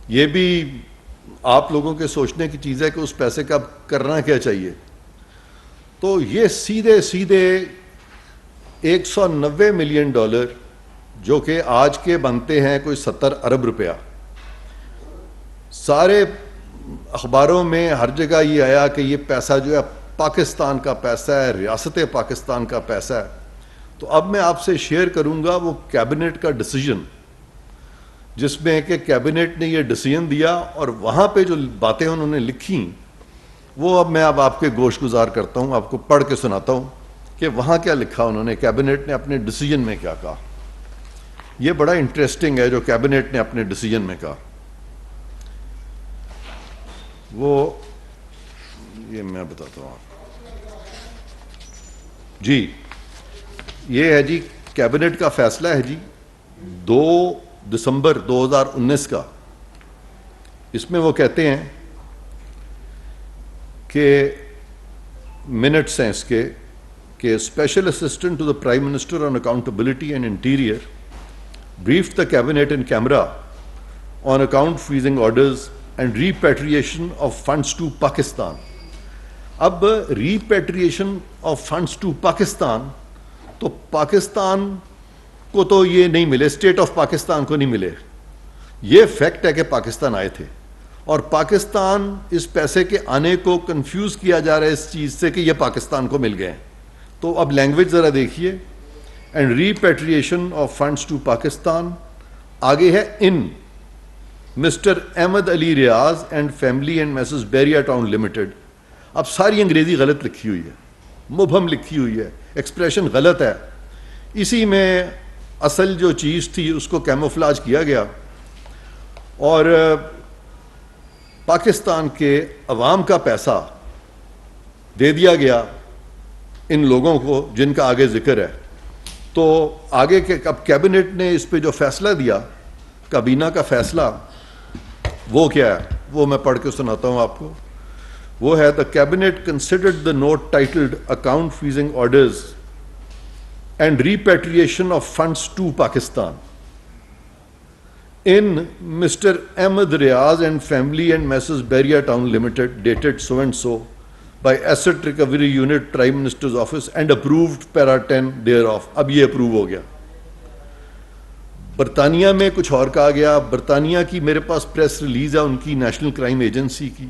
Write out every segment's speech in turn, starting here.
یہ بھی آپ لوگوں کے سوچنے کی چیز ہے کہ اس پیسے کا کرنا کیا چاہیے. تو یہ سیدھے سیدھے $190 ملین جو کہ آج کے بنتے ہیں کوئی 70 ارب روپیہ. سارے اخباروں میں ہر جگہ یہ آیا کہ یہ پیسہ جو ہے پاکستان کا پیسہ ہے, ریاست پاکستان کا پیسہ ہے. تو اب میں آپ سے شیئر کروں گا وہ کیبنٹ کا ڈیسیجن, جس میں کہ کیبنٹ نے یہ ڈیسیجن دیا اور وہاں پہ جو باتیں انہوں نے لکھی وہ اب میں آپ کے گوش گزار کرتا ہوں, آپ کو پڑھ کے سناتا ہوں کہ وہاں کیا لکھا انہوں نے, کیبنٹ نے اپنے ڈیسیجن میں کیا کہا. یہ بڑا انٹرسٹنگ ہے جو کیبنٹ نے اپنے ڈیسیجن میں کہا. وہ یہ میں بتاتا ہوں جی. یہ ہے جی کیبنٹ کا فیصلہ ہے جی 2 دسمبر 2019 کا. اس میں وہ کہتے ہیں کہ منٹس ہیں اس کے کہ special assistant to the prime minister on accountability and interior briefed the cabinet in camera on account freezing orders and repatriation of funds to Pakistan. اب repatriation of funds to Pakistan تو پاکستان کو تو یہ نہیں ملے, اسٹیٹ آف پاکستان کو نہیں ملے. یہ فیکٹ ہے کہ پاکستان آئے تھے اور پاکستان اس پیسے کے آنے کو کنفیوز کیا جا رہا ہے اس چیز سے کہ یہ پاکستان کو مل گئے. تو اب لینگویج ذرا دیکھیے. And repatriation of funds to Pakistan, آگے ہے ان Mr Ahmed Ali Riaz and family and Mrs Bahria town limited. اب ساری انگریزی غلط لکھی ہوئی ہے, مبہم لکھی ہوئی ہے, ایکسپریشن غلط ہے. اسی میں اصل جو چیز تھی اس کو کیموفلاج کیا گیا اور پاکستان کے عوام کا پیسہ دے دیا گیا ان لوگوں کو جن کا آگے ذکر ہے. تو آگے کے اب کیبنٹ نے اس پہ جو فیصلہ دیا, کابینہ کا فیصلہ, وہ کیا ہے وہ میں پڑھ کے سناتا ہوں آپ کو. وہ ہے the cabinet considered the note titled account freezing orders and repatriation of funds to Pakistan in Mr. Ahmed Riaz and family and Messrs. Beria Town Limited dated so and so by Asset Recovery Unit, Prime Minister's Office and approved para 10 thereof. اب یہ approve ہو گیا. برطانیہ میں کچھ اور کہا گیا. برطانیہ کی میرے پاس پریس ریلیز ہے ان کی, نیشنل کرائم ایجنسی کی.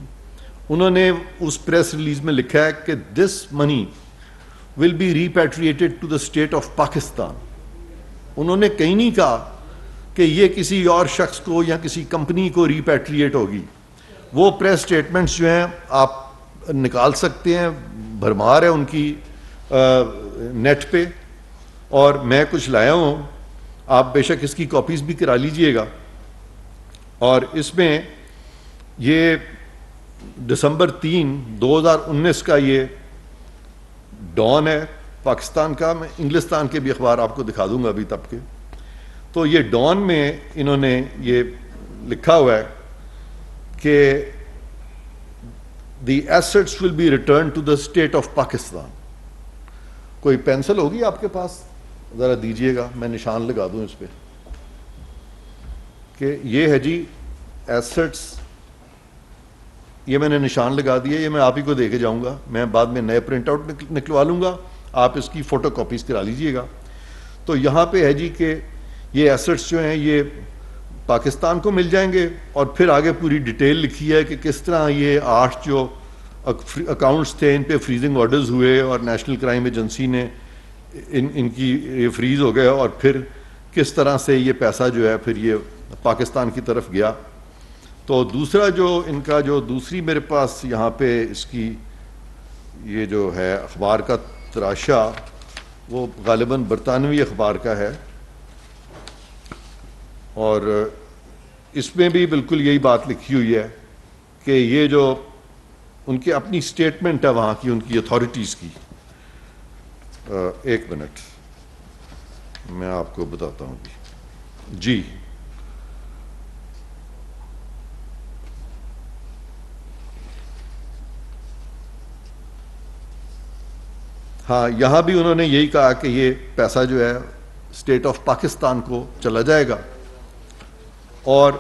انہوں نے اس پریس ریلیز میں لکھا ہے کہ this money will be repatriated to the state of Pakistan. انہوں نے کہیں نہیں کہا کہ یہ کسی اور شخص کو یا کسی کمپنی کو ریپیٹریٹ ہوگی. وہ پریس سٹیٹمنٹس جو ہیں آپ نکال سکتے ہیں, بھرمار ہے ان کی نیٹ پہ, اور میں کچھ لایا ہوں, آپ بے شک اس کی کاپیز بھی کرا لیجئے گا. اور اس میں یہ دسمبر 3, 2019 کا یہ ڈان ہے پاکستان کا. میں انگلستان کے بھی اخبار آپ کو دکھا دوں گا ابھی تب کے. تو یہ ڈان میں انہوں نے یہ لکھا ہوا ہے کہ the assets will be returned to the state of Pakistan. کوئی پینسل ہوگی آپ کے پاس, ذرا دیجئے گا, میں نشان لگا دوں اس پہ کہ یہ ہے جی ایسٹس. یہ میں نے نشان لگا دیا, یہ میں آپ ہی کو دے کے جاؤں گا. میں بعد میں نئے پرنٹ آؤٹ نکلوا لوں گا, آپ اس کی فوٹو کاپیز کرا لیجئے گا. تو یہاں پہ ہے جی کہ یہ ایسٹس جو ہیں یہ پاکستان کو مل جائیں گے, اور پھر آگے پوری ڈیٹیل لکھی ہے کہ کس طرح یہ 8 جو اکاؤنٹس تھے ان پہ فریزنگ آرڈرز ہوئے اور نیشنل کرائم ایجنسی نے ان کی یہ فریز ہو گئے, اور پھر کس طرح سے یہ پیسہ جو ہے پھر یہ پاکستان کی طرف گیا. تو دوسرا جو ان کا جو دوسری میرے پاس یہاں پہ اس کی یہ جو ہے اخبار کا تراشا, وہ غالباً برطانوی اخبار کا ہے, اور اس میں بھی بالکل یہی بات لکھی ہوئی ہے کہ یہ جو ان کی اپنی سٹیٹمنٹ ہے وہاں کی, ان کی اتھارٹیز کی. ایک منٹ میں آپ کو بتاتا ہوں جی. ہاں, یہاں بھی انہوں نے یہی کہا کہ یہ پیسہ جو ہے اسٹیٹ آف پاکستان کو چلا جائے گا. اور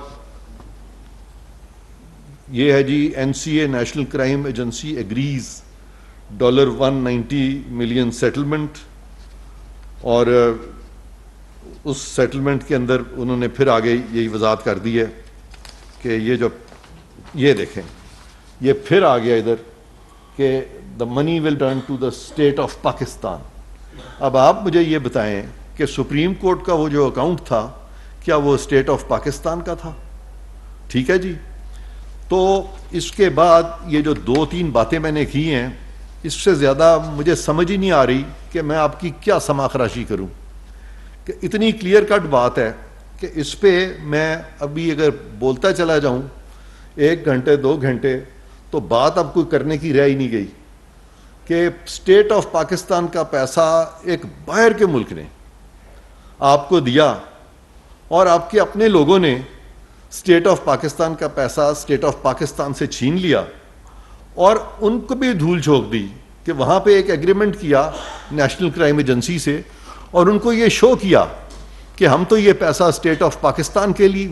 یہ ہے جی NCA national crime agency agrees $190 million settlement, اور اس سیٹلمنٹ کے اندر انہوں نے پھر آگے یہی وضاحت کر دی ہے کہ یہ دیکھیں, یہ پھر آ گیا ادھر کہ the money will turn to the state of Pakistan. اب آپ مجھے یہ بتائیں کہ سپریم کورٹ کا وہ جو اکاؤنٹ تھا کیا وہ اسٹیٹ آف پاکستان کا تھا؟ ٹھیک ہے جی. تو اس کے بعد یہ جو 2-3 باتیں میں نے کی ہیں, اس سے زیادہ مجھے سمجھ ہی نہیں آ رہی کہ میں آپ کی کیا سما خراشی کروں, کہ اتنی کلیئر کٹ بات ہے کہ اس پہ میں ابھی اگر بولتا چلا جاؤں 1 گھنٹے 2 گھنٹے تو بات اب کوئی کرنے کی رہ ہی نہیں گئی کہ اسٹیٹ آف پاکستان کا پیسہ ایک باہر کے ملک نے آپ کو دیا, اور آپ کے اپنے لوگوں نے اسٹیٹ آف پاکستان کا پیسہ اسٹیٹ آف پاکستان سے چھین لیا, اور ان کو بھی دھول جھونک دی کہ وہاں پہ ایک ایگریمنٹ کیا نیشنل کرائم ایجنسی سے, اور ان کو یہ شو کیا کہ ہم تو یہ پیسہ اسٹیٹ آف پاکستان کے لیے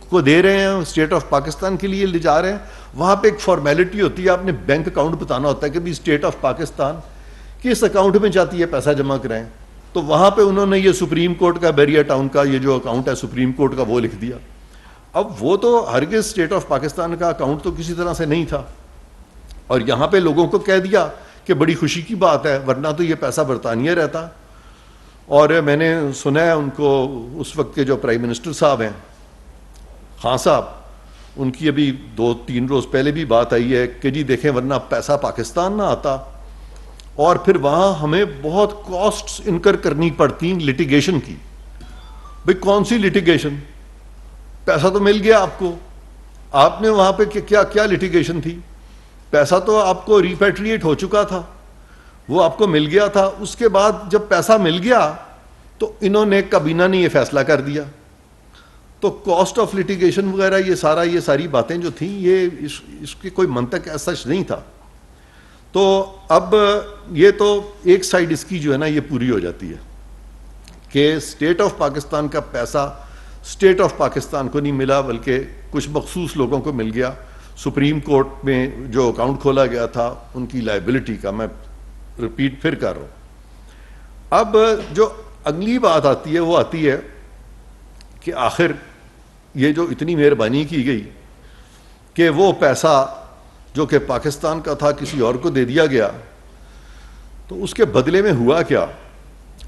کو دے رہے ہیں, اسٹیٹ آف پاکستان کے لیے لے جا رہے ہیں. وہاں پہ ایک فارمیلٹی ہوتی ہے, آپ نے بینک اکاؤنٹ بتانا ہوتا ہے کہ بھی اسٹیٹ آف پاکستان کس اکاؤنٹ میں چاہتی ہے پیسہ جمع کرائیں. تو وہاں پہ انہوں نے یہ سپریم کورٹ کا بیریا ٹاؤن کا یہ جو اکاؤنٹ ہے سپریم کورٹ کا وہ لکھ دیا. اب وہ تو ہرگز اسٹیٹ آف پاکستان کا اکاؤنٹ تو کسی طرح سے نہیں تھا, اور یہاں پہ لوگوں کو کہہ دیا کہ بڑی خوشی کی بات ہے ورنہ تو یہ پیسہ برطانیہ رہتا. اور میں نے سنا ہے ان کو اس وقت کے جو پرائم منسٹر صاحب ہیں خان صاحب, ان کی ابھی 2-3 روز پہلے بھی بات آئی ہے کہ جی دیکھیں ورنہ پیسہ پاکستان نہ آتا, اور پھر وہاں ہمیں بہت کاسٹس انکر کرنی پڑتی لٹیگیشن کی. بھئی کون سی لٹیگیشن؟ پیسہ تو مل گیا آپ کو, آپ نے وہاں پہ کیا لٹیگیشن تھی؟ پیسہ تو آپ کو ریپیٹریٹ ہو چکا تھا, وہ آپ کو مل گیا تھا. اس کے بعد جب پیسہ مل گیا تو انہوں نے کابینہ نے یہ فیصلہ کر دیا. تو کاسٹ آف لٹیگیشن وغیرہ یہ ساری باتیں جو تھیں یہ اس کی کوئی منطق ایسا نہیں تھا. تو اب یہ تو ایک سائڈ اس کی جو ہے نا یہ پوری ہو جاتی ہے کہ اسٹیٹ آف پاکستان کا پیسہ اسٹیٹ آف پاکستان کو نہیں ملا بلکہ کچھ مخصوص لوگوں کو مل گیا. سپریم کورٹ میں جو اکاؤنٹ کھولا گیا تھا ان کی لائبلٹی کا میں رپیٹ پھر کر رہا ہوں. اب جو اگلی بات آتی ہے وہ آتی ہے کہ آخر یہ جو اتنی مہربانی کی گئی کہ وہ پیسہ جو کہ پاکستان کا تھا کسی اور کو دے دیا گیا, تو اس کے بدلے میں ہوا کیا؟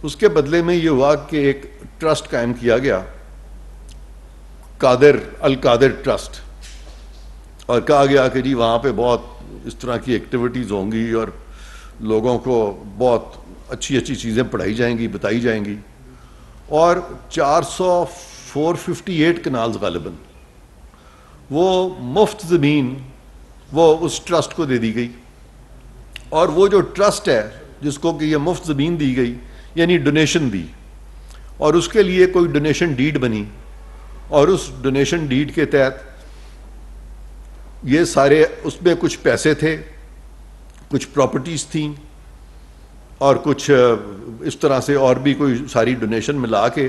اس کے بدلے میں یہ ہوا کہ ایک ٹرسٹ قائم کیا گیا, القادر ٹرسٹ, اور کہا گیا کہ جی وہاں پہ بہت اس طرح کی ایکٹیویٹیز ہوں گی اور لوگوں کو بہت اچھی چیزیں پڑھائی جائیں گی, بتائی جائیں گی. اور 458 کنالز غالباً وہ مفت زمین وہ اس ٹرسٹ کو دے دی گئی. اور وہ جو ٹرسٹ ہے جس کو کہ یہ مفت زمین دی گئی یعنی ڈونیشن دی, اور اس کے لیے کوئی ڈونیشن ڈیڈ بنی, اور اس ڈونیشن ڈیڈ کے تحت یہ سارے اس میں کچھ پیسے تھے, کچھ پراپرٹیز تھیں, اور کچھ اس طرح سے اور بھی کوئی ساری ڈونیشن ملا کے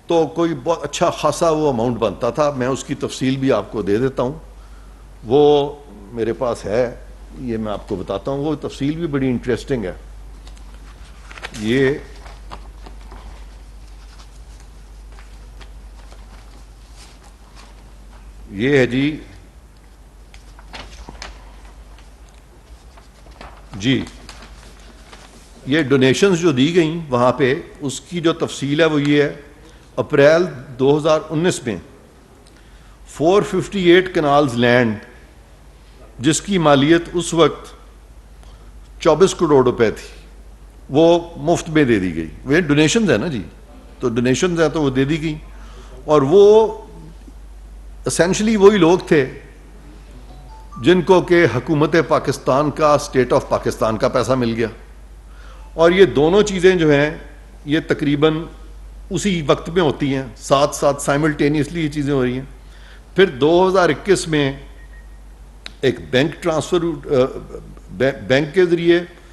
تو کوئی بہت اچھا خاصا وہ اماؤنٹ بنتا تھا. میں اس کی تفصیل بھی آپ کو دے دیتا ہوں, وہ میرے پاس ہے, یہ میں آپ کو بتاتا ہوں. وہ تفصیل بھی بڑی انٹرسٹنگ ہے. یہ ہے جی یہ ڈونیشنز جو دی گئیں وہاں پہ اس کی جو تفصیل ہے وہ یہ ہے. اپریل 2019 میں 458 کنالز لینڈ جس کی مالیت اس وقت 24 کروڑ روپے تھی وہ مفت میں دے دی گئی. وہ ڈونیشنز ہیں نا جی, تو ڈونیشنز ہیں تو وہ دے دی گئی. اور وہ اسینشلی وہی لوگ تھے جن کو کہ حکومت پاکستان کا اسٹیٹ آف پاکستان کا پیسہ مل گیا. اور یہ دونوں چیزیں جو ہیں یہ تقریباً اسی وقت میں ہوتی ہیں, ساتھ ساتھ سائملٹینیسلی یہ چیزیں ہو رہی ہیں. پھر 2021 میں ایک بینک ٹرانسفر بینک کے ذریعے